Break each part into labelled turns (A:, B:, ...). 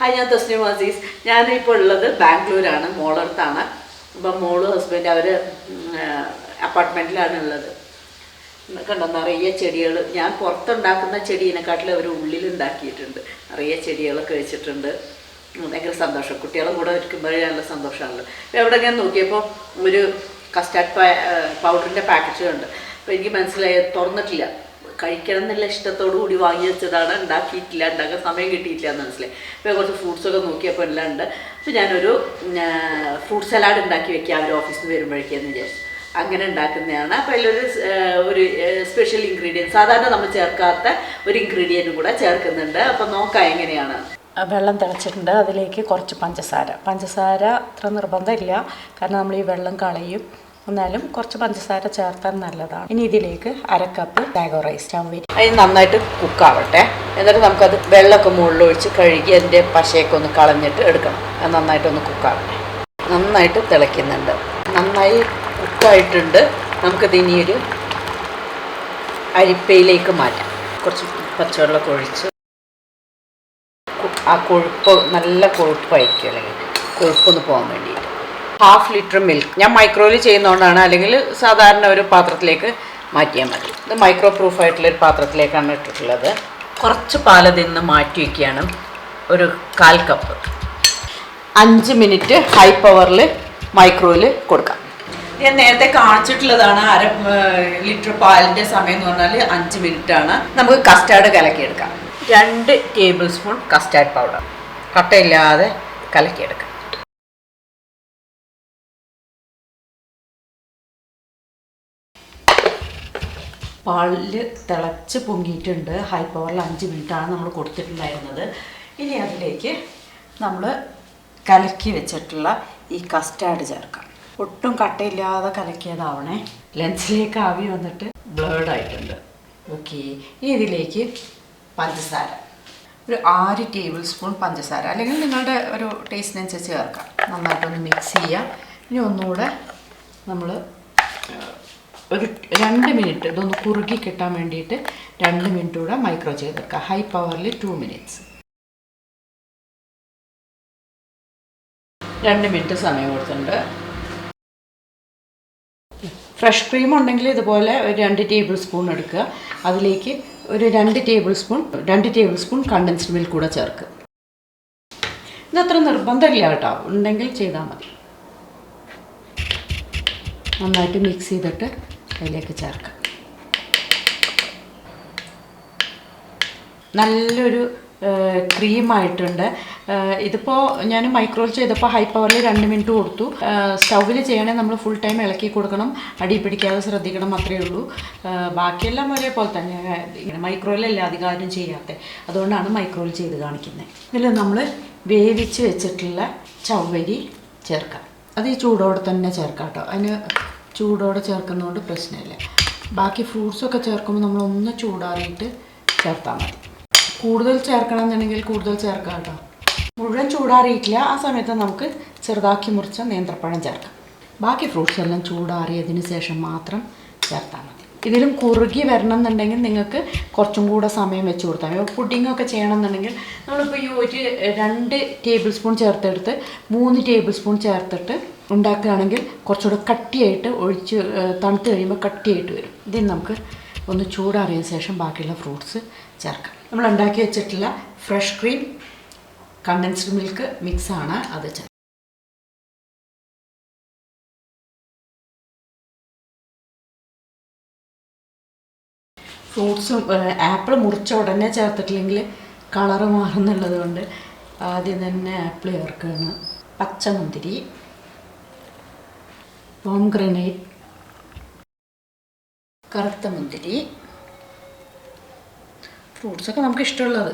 A: Hi, ഞാൻ ThesnimAzeez. ഞാനിപ്പോൾ ഉള്ളത് ബാംഗ്ലൂരാണ്, മോളടുത്താണ്. അപ്പം മോളും ഹസ്ബൻഡ് അവർ അപ്പാർട്ട്മെൻറ്റിലാണ് ഉള്ളത്. കണ്ടോ, നിറയെ ചെടികൾ. ഞാൻ പുറത്തുണ്ടാക്കുന്ന ചെടീനെക്കാട്ടിലും അവർ ഉള്ളിലുണ്ടാക്കിയിട്ടുണ്ട്. നിറയെ ചെടികളൊക്കെ വെച്ചിട്ടുണ്ട്. ഭയങ്കര സന്തോഷം. കുട്ടികളും കൂടെ ഇരിക്കുമ്പോഴേ നല്ല സന്തോഷമാണല്ലോ. അപ്പോൾ എവിടെ ഞാൻ നോക്കിയപ്പോൾ ഒരു കസ്റ്റാർഡ് പൗഡറിൻ്റെ പാക്കറ്റ് ഉണ്ട്. അപ്പോൾ എനിക്ക് മനസ്സിലായി, തുറന്നിട്ടില്ല. കഴിക്കണം എന്നുള്ള ഇഷ്ടത്തോടു കൂടി വാങ്ങി വെച്ചതാണ്, ഉണ്ടാക്കിയിട്ടില്ല, ഉണ്ടാക്കാൻ സമയം കിട്ടിയിട്ടില്ല എന്ന് മനസ്സിലായി. ഇപ്പോൾ കുറച്ച് ഫ്രൂട്ട്സൊക്കെ നോക്കിയപ്പോൾ എല്ലാം ഉണ്ട്. അപ്പോൾ ഞാനൊരു ഫ്രൂട്ട് സലാഡ് ഉണ്ടാക്കി വെക്കുക അവർ ഓഫീസിൽ നിന്ന് വരുമ്പോഴേക്കെന്ന് വിചാരിച്ചു. അങ്ങനെ ഉണ്ടാക്കുന്നതാണ്. അപ്പോൾ അതിലൊരു ഒരു സ്പെഷ്യൽ ഇൻഗ്രീഡിയൻറ്റ്, സാധാരണ നമ്മൾ ചേർക്കാത്ത ഒരു ഇൻഗ്രീഡിയൻറ്റും കൂടെ ചേർക്കുന്നുണ്ട്. അപ്പോൾ നോക്കാം എങ്ങനെയാണ്. വെള്ളം തിളച്ചിട്ടുണ്ട്. അതിലേക്ക് കുറച്ച് പഞ്ചസാര അത്ര നിർബന്ധമില്ല, കാരണം നമ്മൾ ഈ വെള്ളം കളയും. എന്നാലും കുറച്ച് പഞ്ചസാര ചേർത്താൽ നല്ലതാണ്. ഇനി ഇതിലേക്ക് 1/2 കപ്പ് സാഗോ റൈസ് സ്റ്റൗവിൽ അതിന് നന്നായിട്ട് കുക്കാവട്ടെ. എന്നിട്ട് നമുക്കത് വെള്ളമൊക്കെ മുകളിലൊഴിച്ച് കഴുകി അതിൻ്റെ പശയൊക്കെ ഒന്ന് കളഞ്ഞിട്ട് എടുക്കണം. അത് നന്നായിട്ടൊന്ന് കുക്കാവട്ടെ. നന്നായിട്ട് തിളയ്ക്കുന്നുണ്ട്, നന്നായി കുക്കായിട്ടുണ്ട്. നമുക്കത് ഇനിയൊരു അരിപ്പയിലേക്ക് മാറ്റാം. കുറച്ച് പച്ചവെള്ളമൊക്കെ ഒഴിച്ച് ആ കൊഴുപ്പ്, നല്ല കൊഴുപ്പായിരിക്കും, അല്ലെങ്കിൽ കൊഴുപ്പൊന്ന് പോകാൻ വേണ്ടിയിട്ട് 1/2 ലിറ്റർ മിൽക്ക് ഞാൻ മൈക്രോയിൽ ചെയ്യുന്നതുകൊണ്ടാണ്, അല്ലെങ്കിൽ സാധാരണ ഒരു പാത്രത്തിലേക്ക് മാറ്റിയാൽ മതി. ഇത് മൈക്രോ പ്രൂഫായിട്ടുള്ളൊരു പാത്രത്തിലേക്കാണ് ഇട്ടിട്ടുള്ളത്. കുറച്ച് പാലതിൽ നിന്ന് മാറ്റി വയ്ക്കുകയാണ്. ഒരു 1/4 കപ്പ്. 5 മിനിറ്റ് ഹൈ പവറിൽ മൈക്രോയിൽ കൊടുക്കാം. ഞാൻ നേരത്തെ കാണിച്ചിട്ടുള്ളതാണ് 1/2 ലിറ്റർ പാലിൻ്റെ സമയം എന്ന് പറഞ്ഞാൽ 5 മിനിറ്റാണ്. നമുക്ക് കസ്റ്റാർഡ് കലക്കിയെടുക്കാം. 2 ടേബിൾ സ്പൂൺ കസ്റ്റാർഡ് പൗഡർ കട്ടയില്ലാതെ കലക്കിയെടുക്കാം. പാലിൽ തിളച്ച് പൊങ്ങിയിട്ടുണ്ട്. ഹൈ പവറിൽ 5 മിനിറ്റാണ് നമ്മൾ കൊടുത്തിട്ടുണ്ടായിരുന്നത്. ഇനി അതിലേക്ക് നമ്മൾ കലക്കി വെച്ചിട്ടുള്ള ഈ കസ്റ്റാർഡ് ചേർക്കാം. ഒട്ടും കട്ടയില്ലാതെ കലക്കിയതാവണേ. ലെൻസിലേക്ക് ആവി വന്നിട്ട് ബ്ലേഡായിട്ടുണ്ട്. ഓക്കെ, ഇനി ഇതിലേക്ക് പഞ്ചസാര ഒരു 6 ടേബിൾ സ്പൂൺ പഞ്ചസാര, അല്ലെങ്കിൽ നിങ്ങളുടെ ഒരു ടേസ്റ്റിനനുസരിച്ച് ചേർക്കാം. നന്നായിട്ടൊന്ന് മിക്സ് ചെയ്യുക. ഇനി ഒന്നുകൂടെ നമ്മൾ ഒരു 2 മിനിറ്റ് ഇതൊന്ന് കുറുകി കിട്ടാൻ വേണ്ടിയിട്ട് 2 മിനിറ്റ് കൂടെ മൈക്രോ ചെയ്തെടുക്കുക. ഹൈ പവറിൽ 2 മിനിറ്റ്സ്. 2 മിനിറ്റ് സമയം കൊടുത്തിട്ടുണ്ട്. ഫ്രഷ് ക്രീം ഉണ്ടെങ്കിൽ ഇതുപോലെ ഒരു 2 ടേബിൾ സ്പൂൺ എടുക്കുക. അതിലേക്ക് ഒരു 2 ടേബിൾ സ്പൂൺ കണ്ടൻസ്ഡ് മിൽക്ക് കൂടെ ചേർക്കുക. ഇതത്ര നിർബന്ധമില്ല കേട്ടോ, ഉണ്ടെങ്കിൽ ചെയ്താൽ മതി. നന്നായിട്ട് മിക്സ് ചെയ്തിട്ട് അതിലേക്ക് ചേർക്കാം. നല്ലൊരു ക്രീമായിട്ടുണ്ട്. ഇതിപ്പോൾ ഞാൻ മൈക്രോവേവ് ചെയ്തപ്പോൾ ഹൈ പവറിൽ 2 മിനിറ്റ് കൊടുത്തു. സ്റ്റൗവിൽ ചെയ്യണേ നമ്മൾ ഫുൾ ടൈം ഇളക്കി കൊടുക്കണം, അടി പിടിക്കാതെ ശ്രദ്ധിക്കണം, അത്രയേ ഉള്ളൂ. ബാക്കിയെല്ലാം ഒരേപോലെ തന്നെ. ഇങ്ങനെ മൈക്രോവേവിലല്ല അധികാരം ചെയ്യാത്തത്, അതുകൊണ്ടാണ് മൈക്രോവേവ് ചെയ്ത് കാണിക്കുന്നത്. ഇതിൽ നമ്മൾ വേവിച്ച് വെച്ചിട്ടുള്ള ചവ്വരി ചേർക്കാം. അത് ഈ ചൂടോടെ തന്നെ ചേർക്കാം കേട്ടോ. അതിന് ചൂടോടെ ചേർക്കുന്നതുകൊണ്ട് പ്രശ്നമില്ല. ബാക്കി ഫ്രൂട്ട്സൊക്കെ ചേർക്കുമ്പോൾ നമ്മളൊന്ന് ചൂടാറിയിട്ട് ചേർത്താൽ മതി. കൂടുതൽ ചേർക്കണം എന്നുണ്ടെങ്കിൽ കൂടുതൽ ചേർക്കാം കേട്ടോ. മുഴുവൻ ചൂടാറിയിട്ടില്ല, ആ സമയത്ത് നമുക്ക് ചെറുതാക്കി മുറിച്ച നേന്ത്രപ്പഴം ചേർക്കാം. ബാക്കി ഫ്രൂട്ട്സ് എല്ലാം ചൂടാറിയതിന് ശേഷം മാത്രം ചേർത്താൽ മതി. ഇതിലും കുറുകി വരണം എന്നുണ്ടെങ്കിൽ നിങ്ങൾക്ക് കുറച്ചും കൂടെ സമയം വെച്ച് കൊടുത്താൽ മതി. പുഡിങ്ങൊക്കെ ചെയ്യണം എന്നുണ്ടെങ്കിൽ നമ്മളിപ്പോൾ ഈ ഒരു 2 ടേബിൾ സ്പൂൺ ചേർത്തെടുത്ത് 3 ടേബിൾ സ്പൂൺ ചേർത്തിട്ട് ഉണ്ടാക്കുകയാണെങ്കിൽ കുറച്ചുകൂടെ കട്ടിയായിട്ട് ഒഴിച്ച് തണുത്ത് കഴിയുമ്പോൾ കട്ടിയായിട്ട് വരും. ഇതിന് നമുക്ക് ഒന്ന് ചൂടാറിയതിന് ശേഷം ബാക്കിയുള്ള ഫ്രൂട്ട്സ് ചേർക്കാം. നമ്മൾ ഉണ്ടാക്കി വെച്ചിട്ടുള്ള ഫ്രഷ് ക്രീം കണ്ടൻസ്ഡ് മിൽക്ക് മിക്സാണ് അത് ചേർക്കാം. ഫ്രൂട്ട്സും ആപ്പിൾ മുറിച്ച ഉടനെ ചേർത്തിട്ടില്ലെങ്കിൽ കളറ് മാറുന്നുള്ളത് കൊണ്ട് ആദ്യം തന്നെ ആപ്പിൾ ചേർക്കുകയാണ്. പച്ചമുന്തിരി, പോംഗ്രാനൈറ്റ്, കറുത്ത മുന്തിരി, ഫ്രൂട്ട്സൊക്കെ നമുക്ക് ഇഷ്ടമുള്ളത്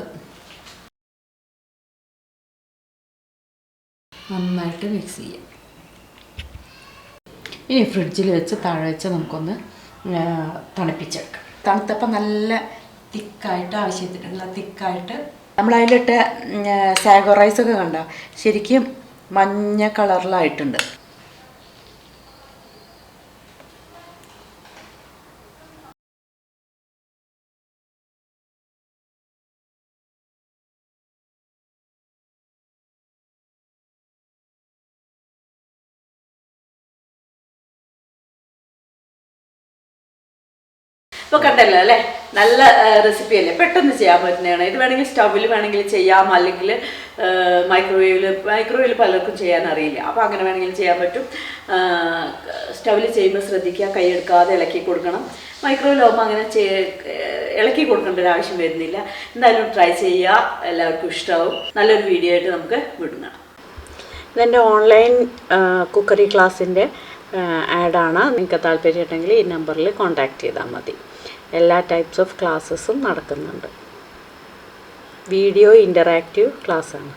A: നന്നായിട്ട് മിക്സ് ചെയ്യാം. ഇനി ഫ്രിഡ്ജിൽ വെച്ച് താഴെ വെച്ച് നമുക്കൊന്ന് തണുപ്പിച്ചെടുക്കാം. തണുത്തപ്പോൾ നല്ല തിക്കായിട്ട്, ആവശ്യത്തിനുള്ള തിക്കായിട്ട് നമ്മളതിലിട്ട് സാഗോ റൈസൊക്കെ കണ്ടോ, ശരിക്കും മഞ്ഞ കളറിലായിട്ടുണ്ട്.
B: ഇപ്പോൾ കണ്ടല്ലോ അല്ലേ, നല്ല റെസിപ്പി അല്ലേ, പെട്ടെന്ന് ചെയ്യാൻ പറ്റുന്നതാണ്. ഇത് വേണമെങ്കിൽ സ്റ്റൗവിൽ വേണമെങ്കിൽ ചെയ്യാം, അല്ലെങ്കിൽ മൈക്രോവേവിൽ പലർക്കും ചെയ്യാൻ അറിയില്ല. അപ്പോൾ അങ്ങനെ വേണമെങ്കിൽ ചെയ്യാൻ പറ്റും. സ്റ്റൗവിൽ ചെയ്യുമ്പോൾ ശ്രദ്ധിക്കുക, കൈയെടുക്കാതെ ഇളക്കി കൊടുക്കണം. മൈക്രോവേവിലാവുമ്പോൾ അങ്ങനെ ഇളക്കി കൊടുക്കേണ്ട ഒരു ആവശ്യം വരുന്നില്ല. എന്തായാലും ട്രൈ ചെയ്യുക, എല്ലാവർക്കും ഇഷ്ടമാവും. നല്ലൊരു വീഡിയോ ആയിട്ട് നമുക്ക് വിടുന്നതാണ്.
A: ഇതെൻ്റെ ഓൺലൈൻ കുക്കറി ക്ലാസ്സിൻ്റെ ആഡാണ്. നിങ്ങൾക്ക് താല്പര്യമുണ്ടെങ്കിൽ ഈ നമ്പറിൽ കോൺടാക്റ്റ് ചെയ്താൽ മതി. എല്ലാ ടൈപ്സ് ഓഫ് ക്ലാസ്സസും നടക്കുന്നുണ്ട്. വീഡിയോ ഇൻ്ററാക്റ്റീവ് ക്ലാസ്സാണ്.